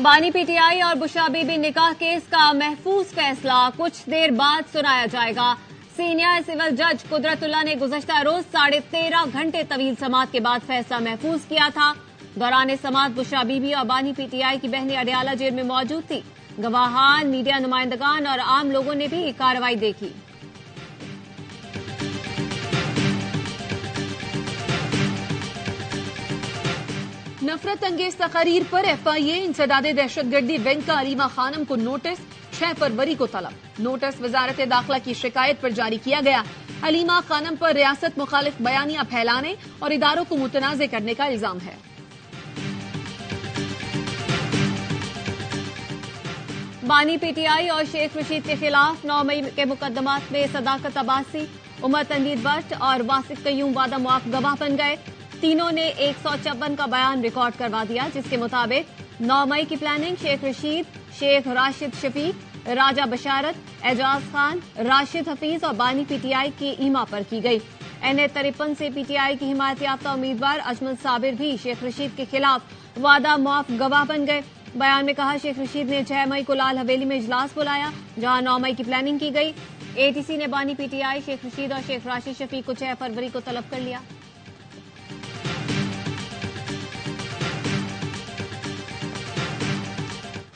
बानी पीटीआई और बुशरा बीबी निकाह केस का महफूज फैसला कुछ देर बाद सुनाया जाएगा। सीनियर सिविल जज कुदरतुल्ला ने गुज़श्ता रोज 13.5 घंटे तवील समाअत के बाद फैसला महफूज किया था। दौरान समाअत बुशरा बीबी और बानी पीटीआई की बहनें अडयाला जेल में मौजूद थी। गवाहान, मीडिया नुमाइंदगान और आम लोगों ने भी कार्रवाई देखी। नफरत अंगेज तकरीर पर FIA इंसदादे दहशतगर्दी विंग का अलीमा खानम को नोटिस 6 फरवरी को तलब। नोटिस वजारत दाखिला की शिकायत पर जारी किया गया। अलीमा खानम पर रियासत मुखालिफ बयानियां फैलाने और इदारों को मुतनाज़ करने का इल्जाम है। बानी पीटीआई और शेख रशीद के खिलाफ 9 मई के मुकदमात में सदाकत अब्बासी, उमर तनवीर भट्ट और वासिक कयूम वादा मुआफ गवाह बन गए। तीनों ने 154 का बयान रिकॉर्ड करवा दिया, जिसके मुताबिक 9 मई की प्लानिंग शेख रशीद, शेख राशिद शफीक, राजा बशारत, एजाज खान, राशिद हफीज और बानी पीटीआई की ईमा पर की गई। NA 53 से पीटीआई की हिमायत याफ्ता उम्मीदवार अजमल साबिर भी शेख रशीद के खिलाफ वादा मुआफ गवाह बन गए। बयान में कहा, शेख रशीद ने 6 मई को लाल हवेली में इजलास बुलाया, जहां 9 मई की प्लानिंग की गई। ATC ने बानी पीटीआई, शेख रशीद और शेख राशिद शफीक को 6 फरवरी को तलब कर लिया।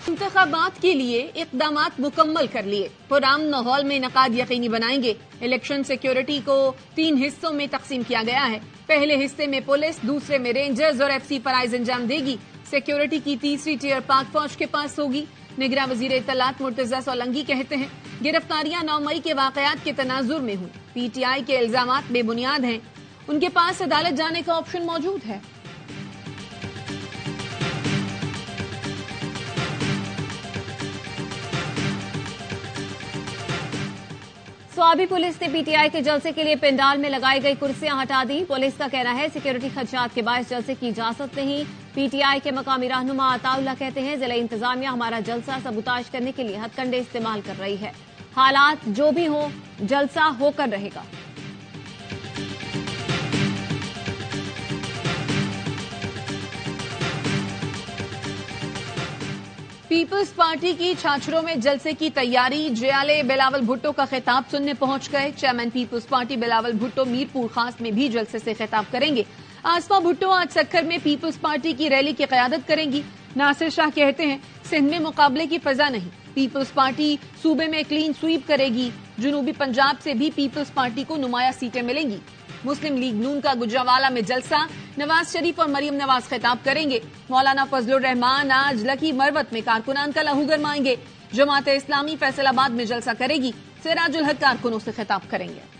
इंतखाबात के लिए इक़दामात मुकम्मल कर लिए, पुरअमन माहौल में इनकाद यकीनी बनाएंगे। इलेक्शन सिक्योरिटी को 3 हिस्सों में तकसीम किया गया है। पहले हिस्से में पुलिस, दूसरे में रेंजर्स और FC फराइज अंजाम देगी। सिक्योरिटी की तीसरी टियर पाक फौज के पास होगी। निगरान वजीर इत्तलात मुर्तजा सोलंकी कहते हैं, गिरफ्तारियां 9 मई के वाकयात के तनाजुर में हुई। PTI के इल्जामात बेबुनियाद हैं। उनके पास अदालत जाने का ऑप्शन मौजूद है। स्वाबी पुलिस ने पीटीआई के जलसे के लिए पंडाल में लगाई गई कुर्सियां हटा दी। पुलिस का कहना है, सिक्योरिटी खदशात के बायस जलसे की इजाजत नहीं। पीटीआई के मकामी रहनुमा अताउल्लाह कहते हैं, जिला इंतजामिया हमारा जलसा सबूताज करने के लिए हथकंडे इस्तेमाल कर रही है। हालात जो भी हो, जलसा होकर रहेगा। पीपल्स पार्टी की छाछरों में जलसे की तैयारी। JLA बिलावल भुट्टो का खिताब सुनने पहुंच गए। चेयरमैन पीपल्स पार्टी बिलावल भुट्टो मीरपुर खास में भी जलसे से खिताब करेंगे। आसमा भुट्टो आज सक्खर में पीपल्स पार्टी की रैली की क़यादत करेंगी। नासिर शाह कहते हैं, सिंध में मुकाबले की फजा नहीं। पीपल्स पार्टी सूबे में क्लीन स्वीप करेगी। जनूबी पंजाब से भी पीपल्स पार्टी को नुमाया सीटें मिलेंगी। मुस्लिम लीग नून का गुजरावाला में जलसा। नवाज शरीफ और मरियम नवाज खिताब करेंगे। मौलाना फजलुर रहमान आज लकी मरवत में कारकुनान का लहू गरमाएंगे। जमात इस्लामी फैसलाबाद में जलसा करेगी। सिराजुल हक कारकुनों से खिताब करेंगे।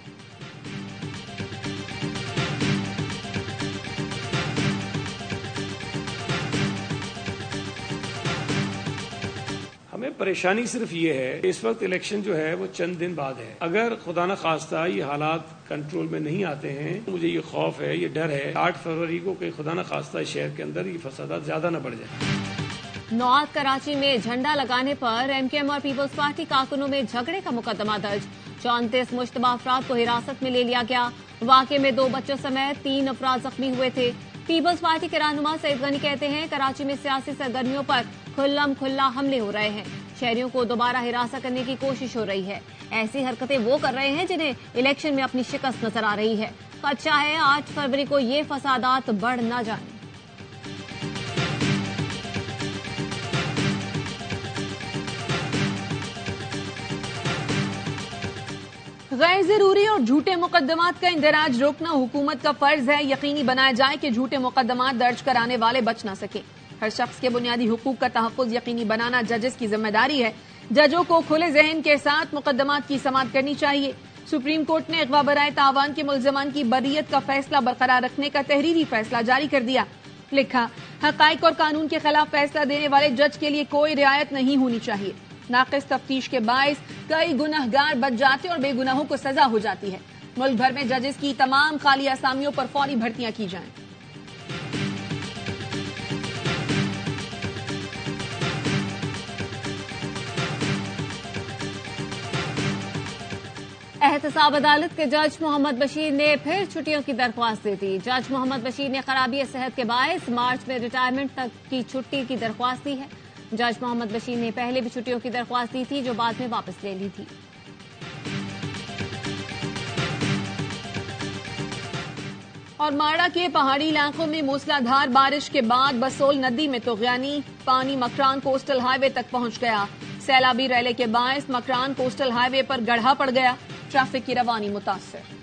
हमें परेशानी सिर्फ ये है, इस वक्त इलेक्शन जो है वो चंद दिन बाद है। अगर खुदा न खास्ता ये हालात कंट्रोल में नहीं आते हैं, मुझे ये खौफ है, ये डर है 8 फरवरी को कि खुदा न खास्ता शहर के अंदर ये फसादात ज्यादा न बढ़ जाए। नॉर्थ कराची में झंडा लगाने पर MKM और पीपल्स पार्टी कारकुनों में झगड़े का मुकदमा दर्ज। 34 मुश्तबा अफराद को हिरासत में ले लिया गया। वाक़े में 2 बच्चों समेत 3 अफराद जख्मी हुए थे। पीपल्स पार्टी के रहनुमा सईद गनी कहते हैं, कराची में सियासी सरगर्मियों पर खुल्लम खुल्ला हमले हो रहे हैं। शहरियों को दोबारा हिरासत करने की कोशिश हो रही है। ऐसी हरकतें वो कर रहे हैं जिन्हें इलेक्शन में अपनी शिकस्त नजर आ रही है। खदशा है 8 फरवरी को ये फसादात बढ़ न जाए। गैर जरूरी और झूठे मुकदमात का इंदराज रोकना हुकूमत का फर्ज है। यकीनी बनाया जाए कि झूठे मुकदमात दर्ज कराने वाले बच न सके। हर शख्स के बुनियादी हुकूक का तहफ़्फ़ुज़ यकीनी बनाना जजेस की जिम्मेदारी है। जजों को खुले जहन के साथ मुकदमात की समाअत करनी चाहिए। सुप्रीम कोर्ट ने अगवा बराए तावान के मुल्ज़मान की बर्रियत का फैसला बरकरार रखने का तहरीरी फैसला जारी कर दिया। लिखा, हक़ाइक़ और कानून के खिलाफ फैसला देने वाले जज के लिए कोई रियायत नहीं होनी चाहिए। नाक़िस तफ्तीश के बायस कई गुनहगार बच जाते और बेगुनाहों को सजा हो जाती है। मुल्क भर में जजेस की तमाम खाली असामियों पर फौरी भर्तियां की जाएं। एहतसाब अदालत के जज मोहम्मद बशीर ने फिर छुट्टियों की दरख्वास्त दे दी। जज मोहम्मद बशीर ने खराबी सेहत के बायस मार्च में रिटायरमेंट तक की छुट्टी की दरख्वास्त दी है। जज मोहम्मद बशीर ने पहले भी छुट्टियों की दरख्वास्त दी थी, जो बाद में वापस ले ली थी। और माड़ा के पहाड़ी इलाकों में मूसलाधार बारिश के बाद बसोल नदी में तुग़यानी, पानी मकरान कोस्टल हाईवे तक पहुंच गया। सैलाबी रैले के बायस मकरान कोस्टल हाईवे पर गड्ढा पड़ गया, ट्रैफिक की रवानी मुतासर।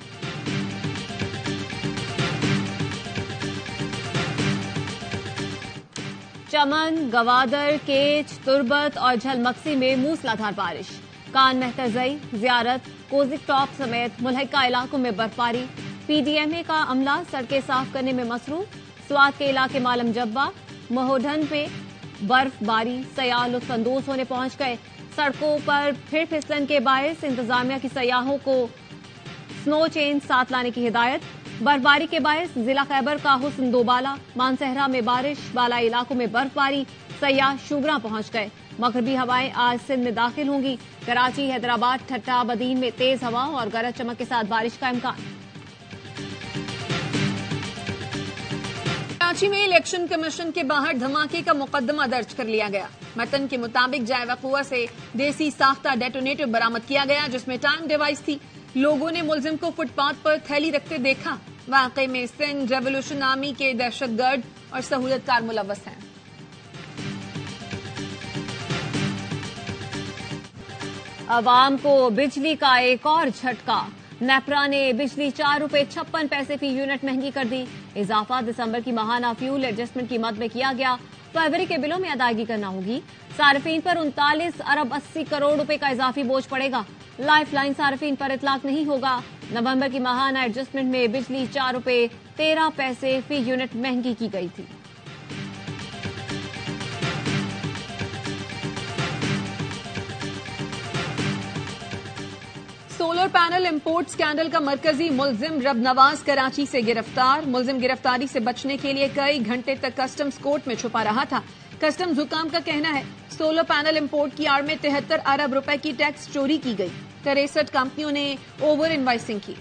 चमन, गवादर, केच, तुर्बत और झलमक्सी में मूसलाधार बारिश। कान महतजई, जियारत, कोजिक टॉप समेत मुल्हिका इलाकों में बर्फबारी। पीडीएमए का अमला सड़कें साफ करने में मसरूफ। स्वात के इलाके मालम जब्बा, महोढन में बर्फबारी, सयाह लुत्फानंदोज होने पहुंच गए। सड़कों पर फिर फिसलन के बायस इंतजामिया की सयाहों को स्नो चेन साथ लाने की हिदायत। बर्फबारी के बायस जिला खैबर का हुस्न दोबाला, मानसहरा में बारिश, बालाई इलाकों में बर्फबारी, सयाह शुगरा पहुंच गए। मगरबी हवाएं आज सिंध में दाखिल होंगी। कराची, हैदराबाद, ठट्टा, बदीन में तेज हवा और गरज चमक के साथ बारिश का इम्कान। कराची में इलेक्शन कमीशन के बाहर धमाके का मुकदमा दर्ज कर लिया गया। मतन के मुताबिक जाए वक़ुआ से देसी साख्ता डेटोनेटर बरामद किया गया, जिसमें टाइम डिवाइस थी। लोगों ने मुलजिम को फुटपाथ पर थैली रखते देखा। वाकई में सिंध रेवोल्यूशन आर्मी के दहशतगर्द और सहूलतकार मुलव्वस हैं। अवाम को बिजली का एक और झटका। नेपरा ने बिजली ₹4.56 फी यूनिट महंगी कर दी। इजाफा दिसंबर की माहाना फ्यूल एडजस्टमेंट कीमत में किया गया। फरवरी के बिलों में अदायगी करना होगी। सार्फिन पर 39 अरब 80 करोड़ रुपए का इजाफी बोझ पड़ेगा। लाइफ लाइन सार्फिन पर इतलाक नहीं होगा। नवंबर की माहाना एडजस्टमेंट में बिजली ₹4.13 फी यूनिट महंगी की गई थी। सोलर पैनल इंपोर्ट स्कैंडल का मरकजी मुलजिम रब नवाज कराची से गिरफ्तार। मुलजिम गिरफ्तारी से बचने के लिए कई घंटे तक कस्टम्स कोर्ट में छुपा रहा था। कस्टम्स हुकाम का कहना है सोलर पैनल इंपोर्ट की आड़ में 73 अरब रुपए की टैक्स चोरी की गई। 63 कंपनियों ने ओवर इनवाइसिंग की।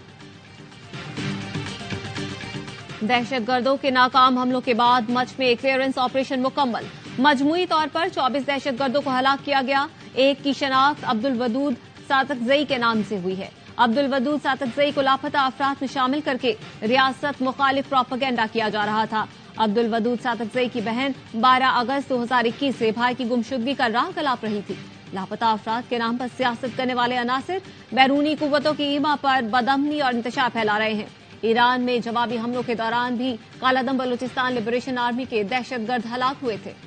दहशतगर्दों के नाकाम हमलों के बाद मच में क्लियरेंस ऑपरेशन मुकम्मल। मजमूई तौर पर 24 दहशतगर्दों को हलाक किया गया। एक की शनाख्त अब्दुल वदूद सातकजई के नाम से हुई है। अब्दुल वदूद सातकजई को लापता अफराद में शामिल करके रियासत मुखालिफ प्रोपेगेंडा किया जा रहा था। अब्दुल वदूद सातकजई की बहन 12 अगस्त 2021 से भाई की गुमशुदगी का राह गलाप रही थी। लापता अफराद के नाम पर सियासत करने वाले अनासिर बैरूनी कुव्वतों की ईमा पर बदअमनी और इंतशार फैला रहे हैं। ईरान में जवाबी हमलों के दौरान भी कालादम बलूचिस्तान लिबरेशन आर्मी के दहशतगर्द हलाक हुए थे।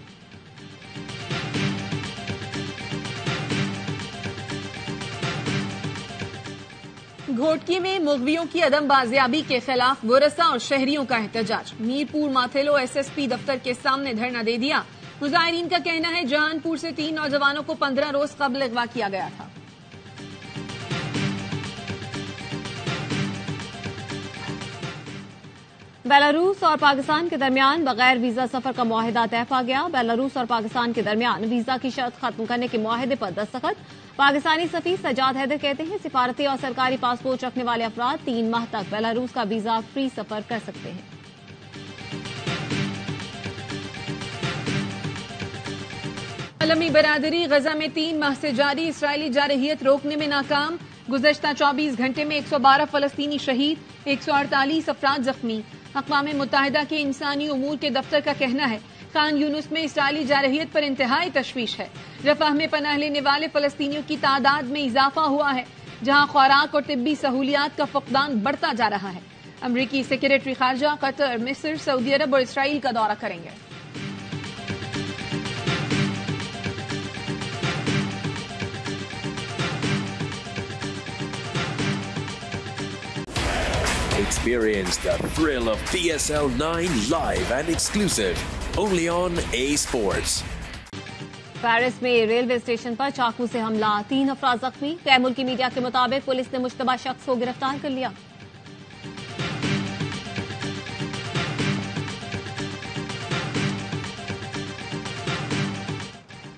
घोटकी में मुग़वियों की अदम बाजियाबी के खिलाफ वरसा और शहरियों का एहतजाज। मीरपुर माथेलो एसएसपी दफ्तर के सामने धरना दे दिया। मुजाहिरीन का कहना है जहानपुर से 3 नौजवानों को 15 रोज कबल अगवा किया गया था। बेलारूस और पाकिस्तान के दरमियान बगैर वीजा सफर का मुआहिदा तय पा गया। बेलारूस और पाकिस्तान के दरमियान वीजा की शर्त खत्म करने के मुआहिदे पर दस्तखत। पाकिस्तानी सफीर सजाद हैदर कहते हैं सिफारती और सरकारी पासपोर्ट रखने वाले अफराद 3 माह तक बेलारूस का वीजा फ्री सफर कर सकते हैं। आलमी बरादरी गजा में 3 माह से जारी इसराइली जारहियत रोकने में नाकाम। गुज़श्ता 24 घंटे में 112 फलस्तीनी शहीद, 148 अफराद जख्मी। अक़वाम मुत्तहिदा के इंसानी उमूर के दफ्तर का कहना है खान यूनुस में इसराइली जारहियत पर इंतहाई तशवीश है। रफ़ाह में पनाह लेने वाले फलस्तीनियों की तादाद में इजाफा हुआ है, जहां खुराक और तिब्बी सहूलियात का फक़दान बढ़ता जा रहा है। अमरीकी सेक्रेटरी खारजा कतर, मिस्र, सऊदी अरब और इसराइल का दौरा करेंगे। Experience the thrill of PSL 9 live and exclusive only on A Sports. Paris में रेलवे स्टेशन पर चाकू से हमला, 3 अफराद जख्मी। तैमूर की मीडिया के मुताबिक पुलिस ने मुश्तबा शख्स को गिरफ्तार कर लिया।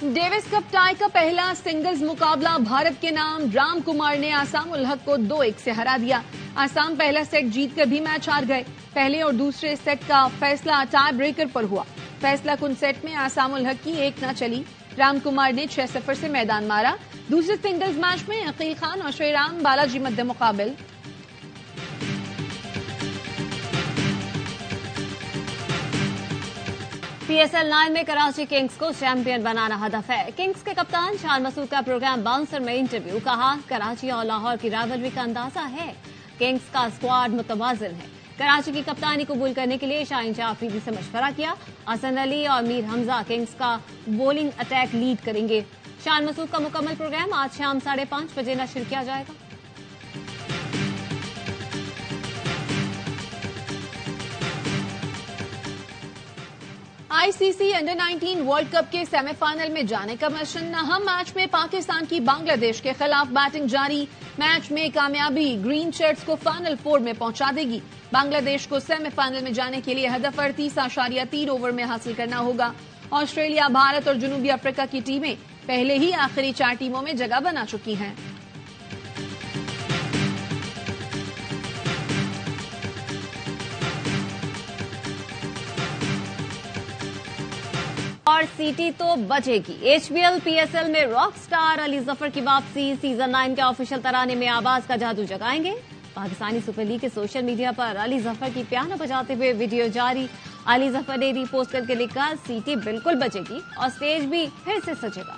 डेविस कप टाई का पहला सिंगल्स मुकाबला भारत के नाम राम कुमार ने आसाम उल हक को 2-1 से हरा दिया। आसाम पहला सेट जीतकर भी मैच हार गए। पहले और दूसरे सेट का फैसला टाई ब्रेकर पर हुआ। फैसला कुन सेट में आसाम उल हक की 1 न चली, राम कुमार ने 6-0 से मैदान मारा। दूसरे सिंगल्स मैच में अकील खान और श्रीराम बालाजी मध्य मुकाबिल। PSL 9 में कराची किंग्स को चैंपियन बनाना हदफ है। किंग्स के कप्तान शान मसूद का प्रोग्राम बाउंसर में इंटरव्यू। कहा, कराची और लाहौर की राइवलरी का अंदाजा है। किंग्स का स्क्वाड मुतवाजिन है। कराची की कप्तानी कबूल करने के लिए शाहीन जाफरी से मशवरा किया। हसन अली और मीर हमजा किंग्स का बॉलिंग अटैक लीड करेंगे। शान मसूद का मुकम्मल प्रोग्राम आज शाम 5:30 बजे नशर किया जाएगा। आईसीसी अंडर-19 वर्ल्ड कप के सेमीफाइनल में जाने का मिशन। अहम मैच में पाकिस्तान की बांग्लादेश के खिलाफ बैटिंग जारी। मैच में कामयाबी ग्रीन शर्ट्स को फाइनल 4 में पहुंचा देगी। बांग्लादेश को सेमीफाइनल में जाने के लिए हदफ 38.3 ओवर में हासिल करना होगा। ऑस्ट्रेलिया, भारत और जनूबी अफ्रीका की टीमें पहले ही आखिरी 4 टीमों में जगह बना चुकी हैं। और सीटी तो बचेगी। HBL PSL में रॉक स्टार अली जफर की वापसी। सीजन 9 के ऑफिशियल तराने में आवाज का जादू जगाएंगे। पाकिस्तानी सुपर लीग के सोशल मीडिया पर अली जफर की पियानो बजाते हुए वीडियो जारी। अली जफर ने रीपोस्ट करके लिखा, सीटी बिल्कुल बचेगी और स्टेज भी फिर से सजेगा।